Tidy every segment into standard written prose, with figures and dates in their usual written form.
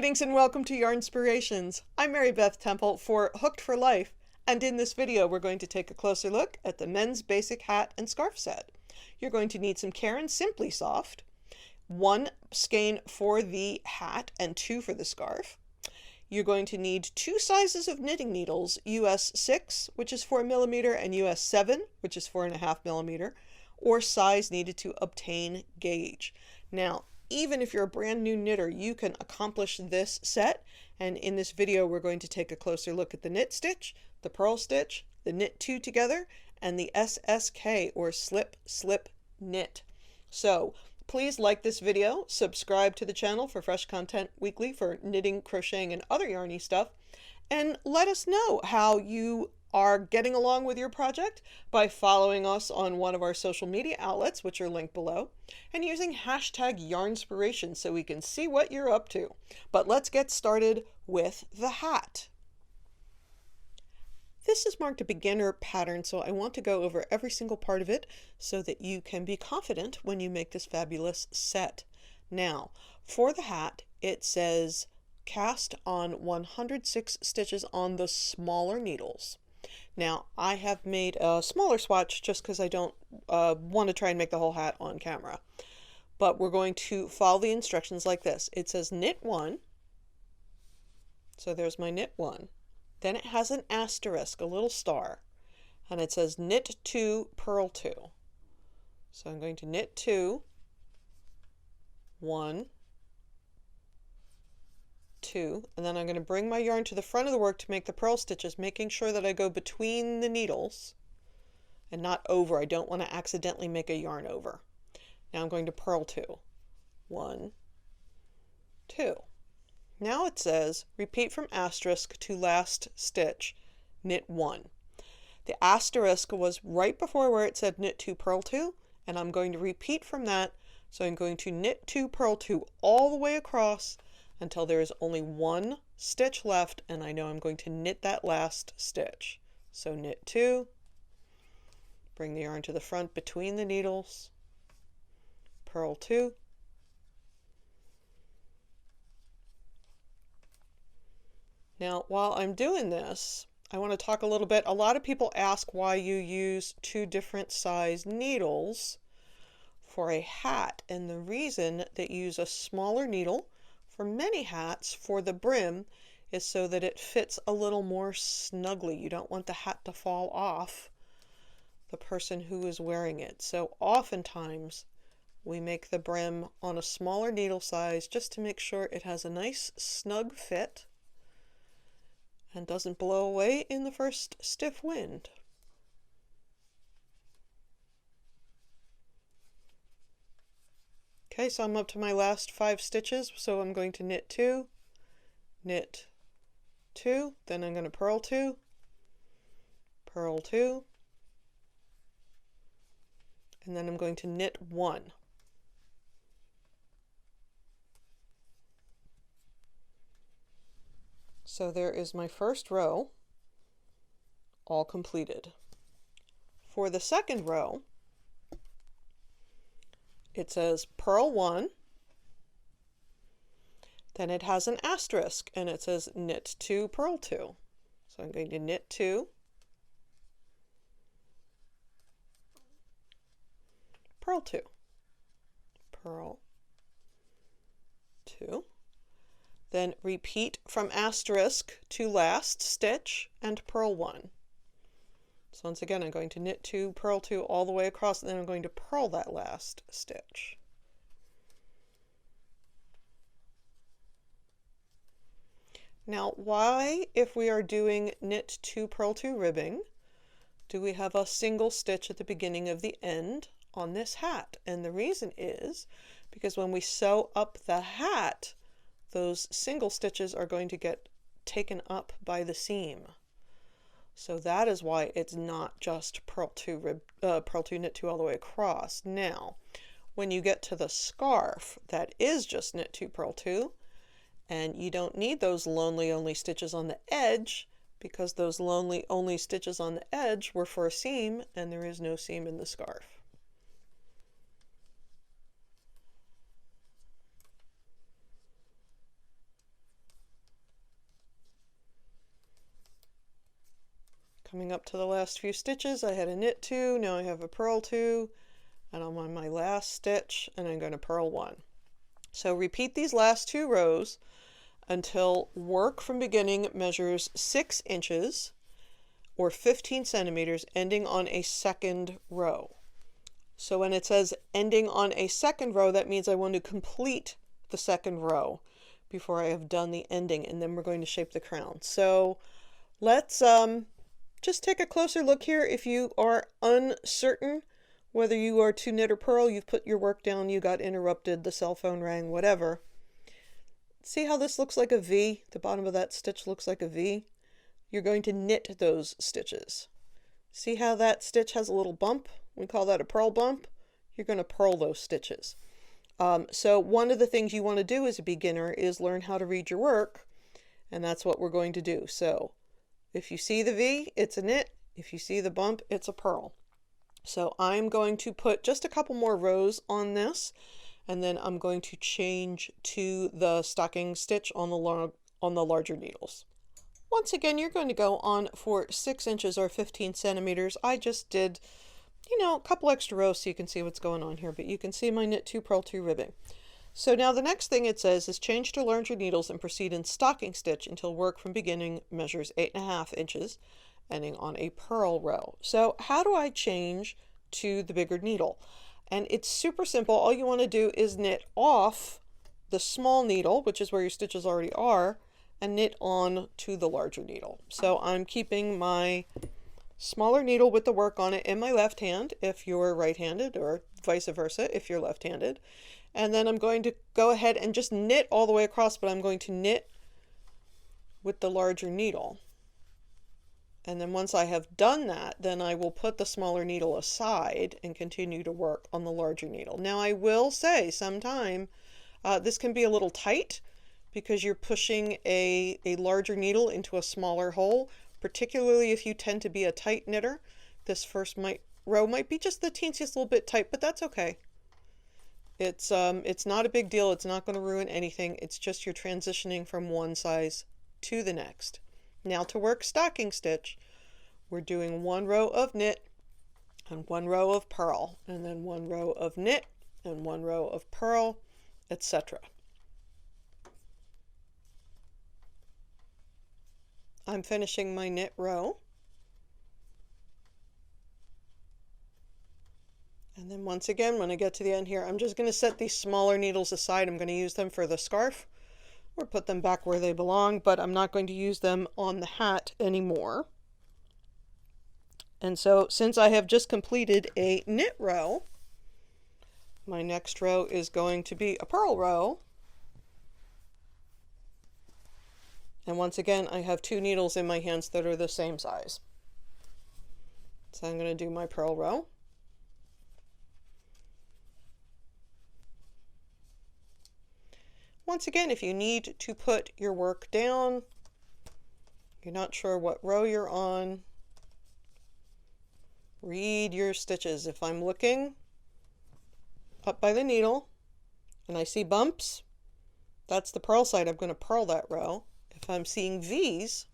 Greetings and welcome to Yarnspirations. I'm Mary Beth Temple for Hooked for Life, and in this video we're going to take a closer look at the men's basic hat and scarf set. You're going to need some Caron Simply Soft, one skein for the hat and two for the scarf. You're going to need two sizes of knitting needles, US 6, which is 4mm, and US 7, which is 4.5mm, or size needed to obtain gauge. Now, even if you're a brand new knitter, you can accomplish this set, and in this video we're going to take a closer look at the knit stitch, the purl stitch, the knit two together, and the SSK, or slip slip knit. So please like this video, subscribe to the channel for fresh content weekly for knitting, crocheting, and other yarny stuff, and let us know how you are getting along with your project by following us on one of our social media outlets, which are linked below, and using hashtag Yarnspirations so we can see what you're up to. But let's get started with the hat. This is marked a beginner pattern, so I want to go over every single part of it so that you can be confident when you make this fabulous set. Now, for the hat, it says cast on 106 stitches on the smaller needles. Now, I have made a smaller swatch just because I don't want to try and make the whole hat on camera. But we're going to follow the instructions like this. It says knit 1. So there's my knit 1. Then it has an asterisk, a little star. And it says knit 2, purl 2. So I'm going to knit 2, 1, 2, and then I'm going to bring my yarn to the front of the work to make the purl stitches, making sure that I go between the needles and not over. I don't want to accidentally make a yarn over. Now I'm going to purl 2. 1, 2. Now it says repeat from asterisk to last stitch, knit 1. The asterisk was right before where it said knit 2, purl 2, and I'm going to repeat from that. So I'm going to knit 2, purl 2 all the way across until there is only one stitch left, and I know I'm going to knit that last stitch. So knit 2, bring the yarn to the front between the needles, purl 2, now while I'm doing this, I want to talk a little bit. A lot of people ask why you use two different size needles for a hat, and the reason that you use a smaller needle for many hats for the brim is so that it fits a little more snugly. You don't want the hat to fall off the person who is wearing it. So oftentimes we make the brim on a smaller needle size just to make sure it has a nice snug fit and doesn't blow away in the first stiff wind. Okay, so I'm up to my last 5 stitches, so I'm going to knit 2, knit 2, then I'm going to purl 2, purl 2, and then I'm going to knit 1. So there is my first row all completed. For the second row, it says purl 1, then it has an asterisk and it says knit 2, purl 2. So I'm going to knit 2, purl 2, purl 2, then repeat from asterisk to last stitch and purl 1. So once again, I'm going to knit 2, purl 2 all the way across, and then I'm going to purl that last stitch. Now, why, if we are doing knit 2, purl 2 ribbing, do we have a single stitch at the beginning of the end on this hat? And the reason is because when we sew up the hat, those single stitches are going to get taken up by the seam. So that is why it's not just purl 2 knit 2 all the way across. Now, when you get to the scarf, that is just knit 2, purl 2, and you don't need those lonely only stitches on the edge because those lonely only stitches on the edge were for a seam, and there is no seam in the scarf. Coming up to the last few stitches, I had a knit 2, now I have a purl 2, and I'm on my last stitch, and I'm going to purl 1. So repeat these last 2 rows until work from beginning measures 6 inches or 15 centimeters, ending on a second row. So when it says ending on a second row, that means I want to complete the second row before I have done the ending, and then we're going to shape the crown. So let's just take a closer look here. If you are uncertain whether you are to knit or purl, you've put your work down, you got interrupted, the cell phone rang, whatever. See how this looks like a V? The bottom of that stitch looks like a V. You're going to knit those stitches. See how that stitch has a little bump? We call that a purl bump. You're going to purl those stitches. So one of the things you want to do as a beginner is learn how to read your work, and that's what we're going to do. So if you see the V, it's a knit. If you see the bump, it's a purl. So I'm going to put just a couple more rows on this, and then I'm going to change to the stocking stitch on the larger needles. Once again, you're going to go on for 6 inches or 15 centimeters. I just did, a couple extra rows so you can see what's going on here, but you can see my knit 2, purl 2 ribbing. So now the next thing it says is change to larger needles and proceed in stocking stitch until work from beginning measures 8.5 inches, ending on a purl row. So how do I change to the bigger needle? And it's super simple. All you want to do is knit off the small needle, which is where your stitches already are, and knit on to the larger needle. So I'm keeping my smaller needle with the work on it in my left hand if you're right-handed, or vice versa if you're left-handed. And then I'm going to go ahead and just knit all the way across, but I'm going to knit with the larger needle. And then once I have done that, then I will put the smaller needle aside and continue to work on the larger needle. Now I will say sometime this can be a little tight because you're pushing a larger needle into a smaller hole, particularly if you tend to be a tight knitter. This first row might be just the teensiest little bit tight, but that's okay. It's not a big deal. It's not going to ruin anything. It's just you're transitioning from one size to the next. Now to work stocking stitch, we're doing 1 row of knit and 1 row of purl, and then 1 row of knit and 1 row of purl, etc. I'm finishing my knit row. And then once again, when I get to the end here, I'm just going to set these smaller needles aside. I'm going to use them for the scarf or put them back where they belong, but I'm not going to use them on the hat anymore. And so since I have just completed a knit row, my next row is going to be a purl row. And once again, I have 2 needles in my hands that are the same size. So I'm going to do my purl row. Once again, if you need to put your work down, you're not sure what row you're on, read your stitches. If I'm looking up by the needle and I see bumps, that's the purl side. I'm going to purl that row. If I'm seeing V's,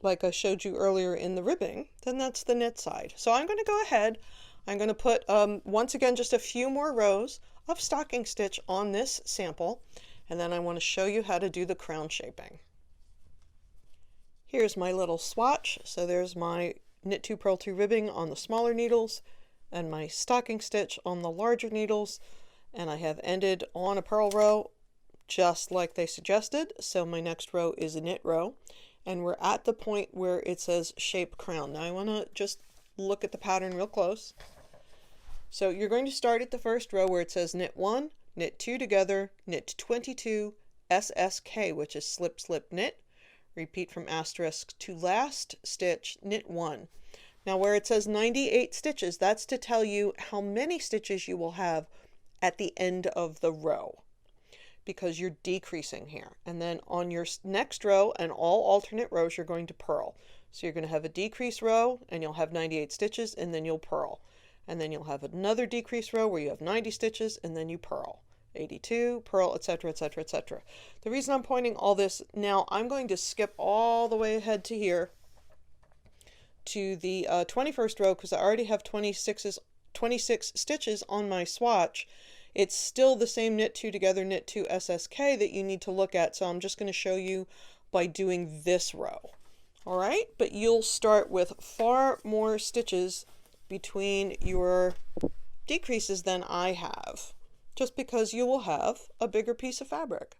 like I showed you earlier in the ribbing, then that's the knit side. So I'm going to go ahead. I'm going to put, once again, just a few more rows of stocking stitch on this sample, and then I want to show you how to do the crown shaping. Here's my little swatch. So there's my knit 2, purl 2 ribbing on the smaller needles and my stocking stitch on the larger needles, and I have ended on a purl row just like they suggested. So my next row is a knit row, and we're at the point where it says shape crown. Now I want to just look at the pattern real close. So you're going to start at the first row where it says knit 1, knit 2 together, knit 22, SSK, which is slip, slip, knit. Repeat from asterisk to last stitch, knit 1. Now where it says 98 stitches, that's to tell you how many stitches you will have at the end of the row, because you're decreasing here. And then on your next row and all alternate rows, you're going to purl. So you're going to have a decrease row and you'll have 98 stitches, and then you'll purl. And then you'll have another decrease row where you have 90 stitches, and then you purl. 82, purl, etc., etc., etc. The reason I'm pointing all this now, I'm going to skip all the way ahead to here, to the 21st row, because I already have 26 stitches on my swatch, it's still the same knit 2 together, knit 2 SSK that you need to look at. So I'm just going to show you by doing this row. All right, but you'll start with far more stitches between your decreases than I have, just because you will have a bigger piece of fabric.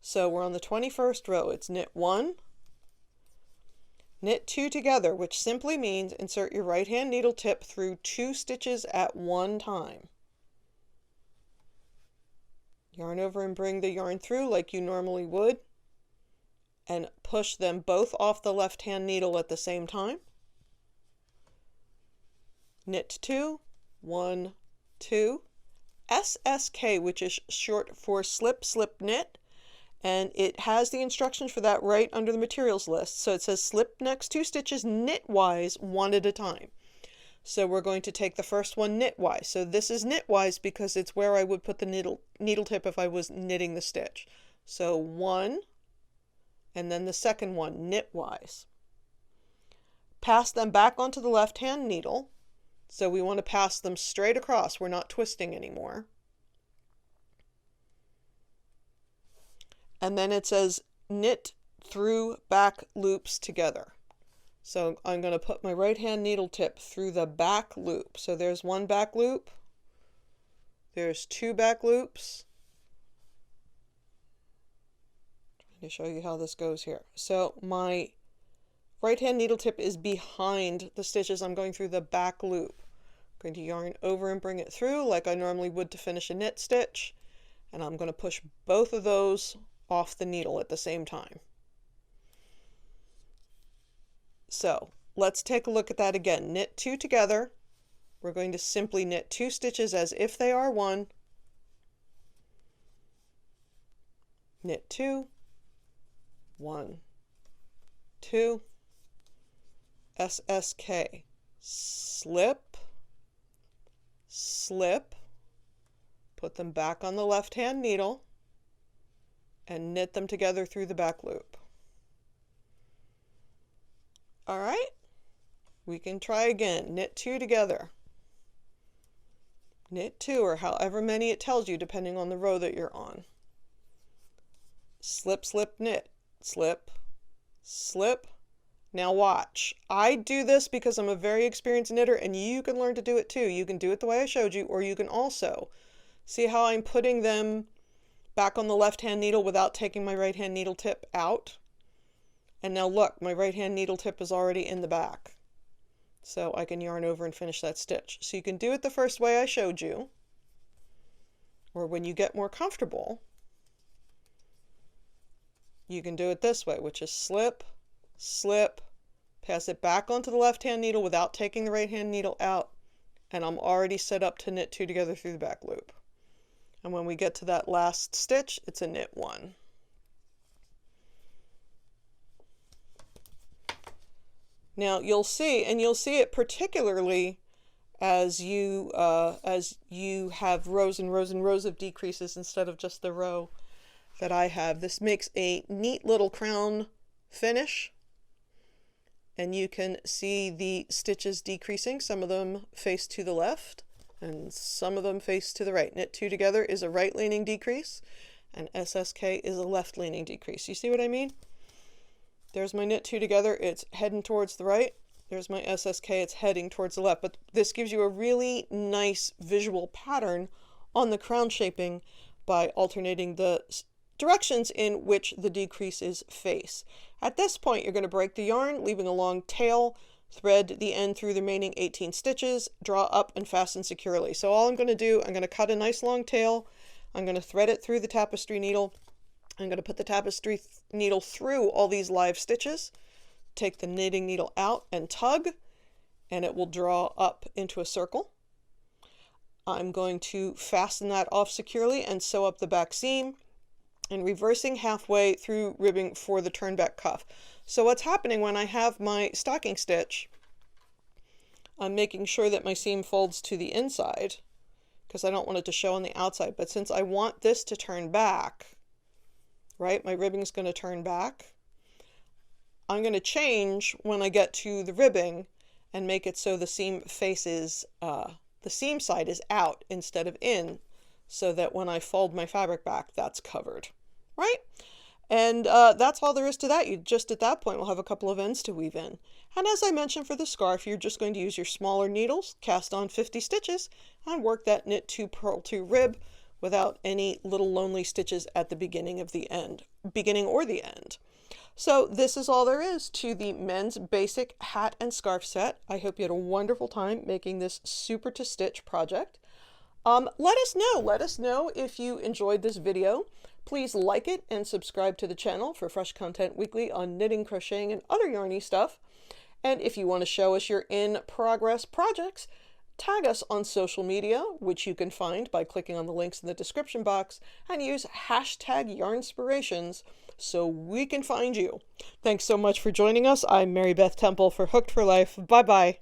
So we're on the 21st row. It's knit 1, knit 2 together, which simply means insert your right hand needle tip through 2 stitches at one time. Yarn over and bring the yarn through like you normally would, and push them both off the left hand needle at the same time. Knit 2, 1, 2, SSK, which is short for slip, slip, knit, and it has the instructions for that right under the materials list. So it says slip next 2 stitches knitwise, 1 at a time. So we're going to take the first one knitwise. So this is knitwise because it's where I would put the needle tip if I was knitting the stitch. So 1, and then the second one knitwise. Pass them back onto the left hand needle. So we want to pass them straight across. We're not twisting anymore. And then it says knit through back loops together. So I'm going to put my right hand needle tip through the back loop. So there's 1 back loop. There's 2 back loops. Trying to show you how this goes here. So my right hand needle tip is behind the stitches. I'm going through the back loop. I'm going to yarn over and bring it through like I normally would to finish a knit stitch. And I'm going to push both of those off the needle at the same time. So let's take a look at that again. Knit 2 together. We're going to simply knit 2 stitches as if they are 1. Knit 2, 1, 2, SSK, slip, slip, put them back on the left hand needle, and knit them together through the back loop. All right, we can try again. Knit 2 together. Knit 2, or however many it tells you depending on the row that you're on. Slip, slip, knit, slip, slip. Now watch. I do this because I'm a very experienced knitter, and you can learn to do it too. You can do it the way I showed you, or you can also see how I'm putting them back on the left hand needle without taking my right hand needle tip out. And now look, my right hand needle tip is already in the back. So I can yarn over and finish that stitch. So you can do it the first way I showed you, or when you get more comfortable, you can do it this way, which is slip, slip, pass it back onto the left hand needle without taking the right hand needle out, and I'm already set up to knit 2 together through the back loop. And when we get to that last stitch, it's a knit 1. Now you'll see, and you'll see it particularly as you have rows and rows and rows of decreases instead of just the row that I have. This makes a neat little crown finish, and you can see the stitches decreasing. Some of them face to the left and some of them face to the right. Knit 2 together is a right leaning decrease, and SSK is a left leaning decrease. You see what I mean? There's my knit 2 together, it's heading towards the right. There's my SSK, it's heading towards the left. But this gives you a really nice visual pattern on the crown shaping by alternating the directions in which the decreases face. At this point, you're going to break the yarn, leaving a long tail, thread the end through the remaining 18 stitches, draw up and fasten securely. So all I'm going to do, I'm going to cut a nice long tail, I'm going to thread it through the tapestry needle, I'm going to put the tapestry needle through all these live stitches, take the knitting needle out and tug, and it will draw up into a circle. I'm going to fasten that off securely and sew up the back seam, and reversing halfway through ribbing for the turn back cuff. So what's happening when I have my stocking stitch, I'm making sure that my seam folds to the inside because I don't want it to show on the outside. But since I want this to turn back, right, my ribbing is going to turn back. I'm going to change when I get to the ribbing and make it so the seam faces, the seam side is out instead of in, so that when I fold my fabric back, that's covered, right? And that's all there is to that. You just at that point will have a couple of ends to weave in. And as I mentioned for the scarf, you're just going to use your smaller needles, cast on 50 stitches, and work that knit 2 purl 2 rib without any little lonely stitches at the beginning or the end. So this is all there is to the men's basic hat and scarf set. I hope you had a wonderful time making this super to stitch project. Let us know if you enjoyed this video. Please like it and subscribe to the channel for fresh content weekly on knitting, crocheting, and other yarny stuff. And if you want to show us your in-progress projects, tag us on social media, which you can find by clicking on the links in the description box, and use hashtag Yarnspirations so we can find you. Thanks so much for joining us. I'm Mary Beth Temple for Hooked for Life. Bye-bye.